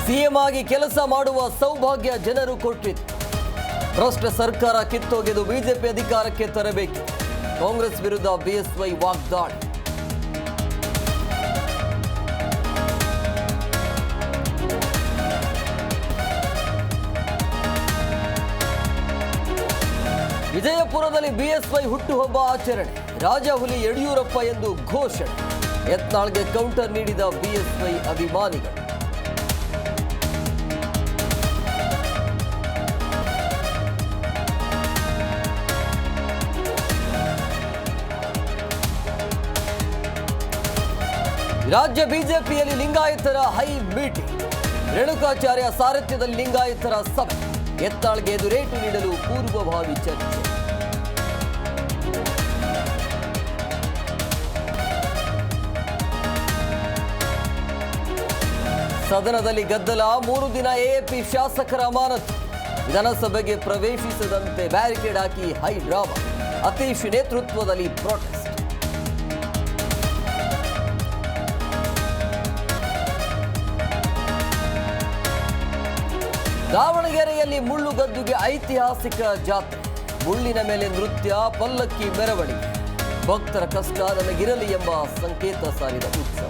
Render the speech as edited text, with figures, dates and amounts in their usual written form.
CM ಆಗಿ ಕೆಲಸ ಮಾಡುವ ಸೌಭಾಗ್ಯ ಜನರು ಕೊಟ್ಟಿದ್ದು. ಭ್ರಷ್ಟ ಸರ್ಕಾರ ಕಿತ್ತೊಗೆದು ಬಿಜೆಪಿ ಅಧಿಕಾರಕ್ಕೆ ತರಬೇಕು. ಕಾಂಗ್ರೆಸ್ ವಿರುದ್ಧ ಬಿಎಸ್ವೈ ವಾಗ್ದಾಳಿ. ವಿಜಯಪುರದಲ್ಲಿ ಬಿಎಸ್ವೈ ಹುಟ್ಟುಹಬ್ಬ ಆಚರಣೆ. ರಾಜಹುಲಿ ಯಡಿಯೂರಪ್ಪ ಎಂದು ಘೋಷಣೆ. ಯತ್ನಾಳ್ಗೆ ಕೌಂಟರ್ ನೀಡಿದ ಬಿಎಸ್ವೈ ಅಭಿಮಾನಿಗಳು. ರಾಜ್ಯ ಬಿಜೆಪಿಯಲ್ಲಿ ಲಿಂಗಾಯತರ ಹೈ ಮೀಟಿಂಗ್. ರೇಣುಕಾಚಾರ್ಯ ಸಾರಥ್ಯದಲ್ಲಿ ಲಿಂಗಾಯತರ ಸಭೆ. ಯತ್ನಾಳ್ಗೆ ಎದುರೇಟು ನೀಡಲು ಪೂರ್ವಭಾವಿ ಚರ್ಚೆ. ಸದನದಲ್ಲಿ ಗದ್ದಲ. 3 ದಿನ ಎಎಪಿ ಶಾಸಕರ ಅಮಾನತು. ವಿಧಾನಸಭೆಗೆ ಪ್ರವೇಶಿಸದಂತೆ ಬ್ಯಾರಿಕೇಡ್ ಹಾಕಿ ಹೈ ಡ್ರಾಮಾ. ಅತೀಶ್ ನೇತೃತ್ವದಲ್ಲಿ ಪ್ರೊಟೆಸ್ಟ್. ದಾವಣಗೆರೆಯಲ್ಲಿ ಮುಳ್ಳುಗದ್ದುಗೆ ಐತಿಹಾಸಿಕ ಜಾತ್ರೆ. ಮುಳ್ಳಿನ ಮೇಲೆ ನೃತ್ಯ, ಪಲ್ಲಕ್ಕಿ ಮೆರವಣಿಗೆ. ಭಕ್ತರ ಕಷ್ಟ ನನಗಿರಲಿ ಎಂಬ ಸಂಕೇತ ಸಾರಿದ ಉತ್ಸವ.